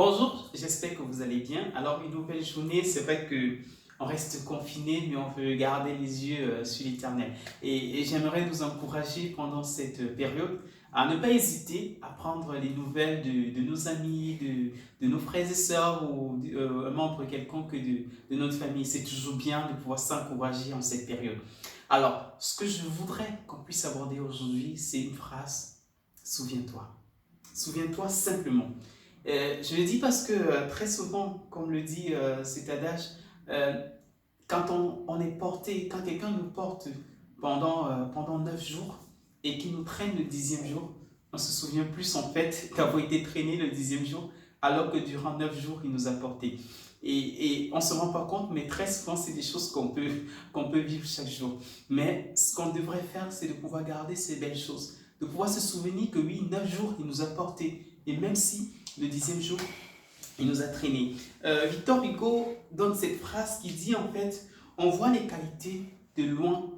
Bonjour, j'espère que vous allez bien. Alors, une nouvelle journée, c'est vrai que on reste confiné, mais on veut garder les yeux sur l'Éternel. Et j'aimerais nous encourager pendant cette période à ne pas hésiter à prendre les nouvelles de nos amis, de nos frères et sœurs ou un membre quelconque de notre famille. C'est toujours bien de pouvoir s'encourager en cette période. Alors, ce que je voudrais qu'on puisse aborder aujourd'hui, c'est une phrase, souviens-toi. Souviens-toi simplement. Je le dis parce que très souvent, comme le dit cet adage, euh, quand on est porté, quand quelqu'un nous porte pendant 9 jours et qui nous traîne le 10e jour, on se souvient plus en fait d'avoir été traîné le 10e jour alors que durant 9 jours, il nous a porté. Et on ne se rend pas compte, mais très souvent, c'est des choses qu'on peut vivre chaque jour. Mais ce qu'on devrait faire, c'est de pouvoir garder ces belles choses, de pouvoir se souvenir que oui, 9 jours, il nous a porté. Et même si le 10e jour, il nous a traînés. Victor Hugo donne cette phrase qui dit en fait, on voit les qualités de loin,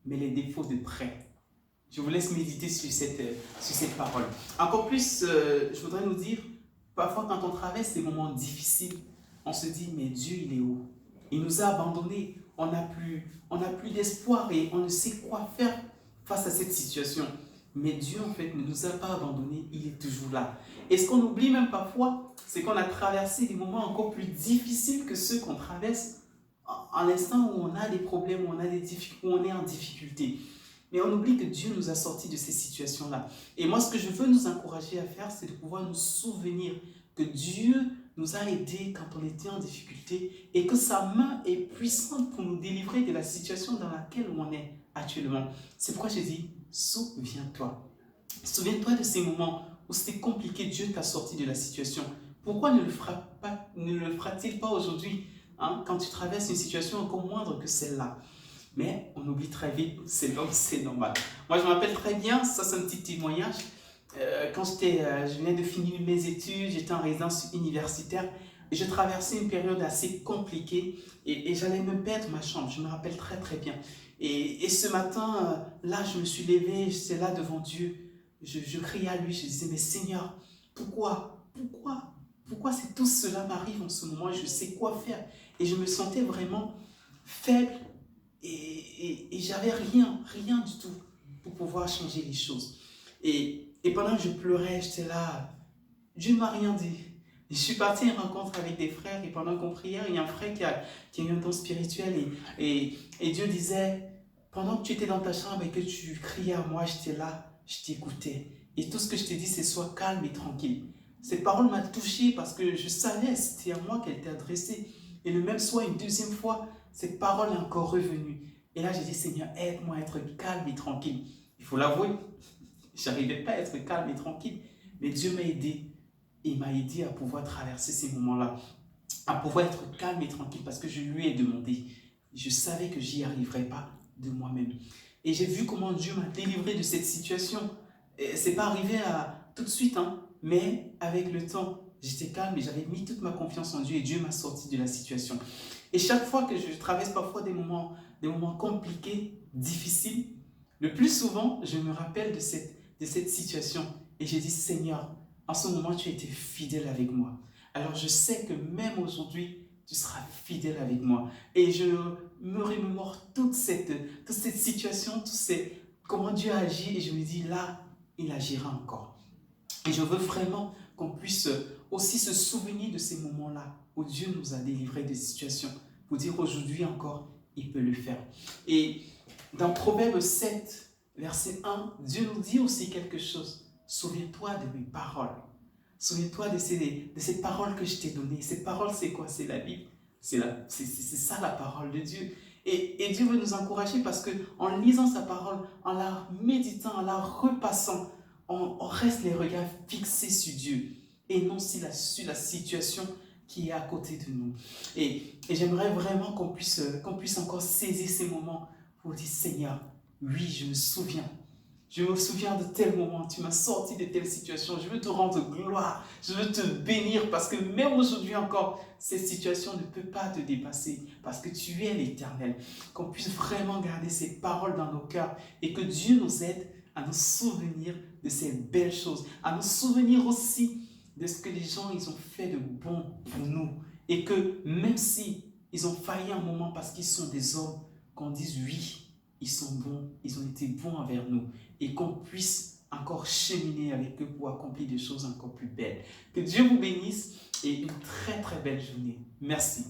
mais les défauts de près. Je vous laisse méditer sur cette parole. Encore plus, je voudrais nous dire, parfois quand on traverse des moments difficiles, on se dit, mais Dieu, il est où? Il nous a abandonnés, on n'a plus d'espoir et on ne sait quoi faire face à cette situation. Mais Dieu, en fait, ne nous a pas abandonnés, il est toujours là. Et ce qu'on oublie même parfois, c'est qu'on a traversé des moments encore plus difficiles que ceux qu'on traverse à l'instant où on a des problèmes, où on est en difficulté. Mais on oublie que Dieu nous a sortis de ces situations-là. Et moi, ce que je veux nous encourager à faire, c'est de pouvoir nous souvenir que Dieu nous a aidés quand on était en difficulté et que sa main est puissante pour nous délivrer de la situation dans laquelle on est actuellement. C'est pourquoi je dis, souviens-toi. Souviens-toi de ces moments où c'était compliqué, Dieu t'a sorti de la situation. Pourquoi ne le fera-t-il pas aujourd'hui, hein, quand tu traverses une situation encore moindre que celle-là? Mais on oublie très vite, c'est normal. Moi, je me rappelle très bien, ça c'est un petit témoignage. Quand je venais de finir mes études, j'étais en résidence universitaire, et je traversais une période assez compliquée et j'allais me perdre ma chambre, je me rappelle très très bien. Et ce matin, là, je me suis levé, j'étais là devant Dieu, je criais à lui, je disais, mais Seigneur, pourquoi tout cela m'arrive en ce moment et je sais quoi faire? Et je me sentais vraiment faible et j'avais rien du tout pour pouvoir changer les choses. Et pendant que je pleurais, j'étais là, Dieu ne m'a rien dit. Je suis parti à une rencontre avec des frères et pendant qu'on priait, il y a un frère qui a eu un don spirituel et Dieu disait, pendant que tu étais dans ta chambre et que tu criais à moi, j'étais là, je t'écoutais. Et tout ce que je t'ai dit, c'est sois calme et tranquille. Cette parole m'a touché parce que je savais, c'était à moi qu'elle était adressée. Et le même soir, une deuxième fois, cette parole est encore revenue. Et là, j'ai dit, Seigneur, aide-moi à être calme et tranquille. Il faut l'avouer, je n'arrivais pas à être calme et tranquille. Mais Dieu m'a aidé. Il m'a aidé à pouvoir traverser ces moments-là, à pouvoir être calme et tranquille parce que je lui ai demandé. Je savais que j'y arriverais pas de moi-même. Et j'ai vu comment Dieu m'a délivré de cette situation. C'est pas arrivé tout de suite, hein, mais avec le temps, j'étais calme et j'avais mis toute ma confiance en Dieu et Dieu m'a sorti de la situation. Et chaque fois que je traverse parfois des moments compliqués, difficiles, le plus souvent, je me rappelle de cette situation et je dis, Seigneur, en ce moment, tu as été fidèle avec moi. Alors je sais que même aujourd'hui, tu seras fidèle avec moi. Et je me remémore toute cette situation, comment Dieu a agi et je me dis, là, il agira encore. Et je veux vraiment qu'on puisse aussi se souvenir de ces moments-là où Dieu nous a délivrés des situations pour dire aujourd'hui encore, il peut le faire. Et dans Proverbe 7, verset 1, Dieu nous dit aussi quelque chose. Souviens-toi de mes paroles. Souviens-toi de ces paroles que je t'ai données. Ces paroles, c'est quoi? C'est la Bible. C'est ça la parole de Dieu. Et Dieu veut nous encourager parce qu'en lisant sa parole, en la méditant, en la repassant, on reste les regards fixés sur Dieu et non sur la situation qui est à côté de nous. Et j'aimerais vraiment qu'on puisse encore saisir ces moments pour dire, Seigneur, oui, je me souviens. Je me souviens de tel moment, tu m'as sorti de telle situation, je veux te rendre gloire, je veux te bénir parce que même aujourd'hui encore, cette situation ne peut pas te dépasser parce que tu es l'Éternel. Qu'on puisse vraiment garder ces paroles dans nos cœurs et que Dieu nous aide à nous souvenir de ces belles choses, à nous souvenir aussi de ce que les gens ils ont fait de bon pour nous. Et que même si ils ont failli un moment parce qu'ils sont des hommes, qu'on dise oui, ils sont bons, ils ont été bons envers nous. Et qu'on puisse encore cheminer avec eux pour accomplir des choses encore plus belles. Que Dieu vous bénisse et une très très belle journée. Merci.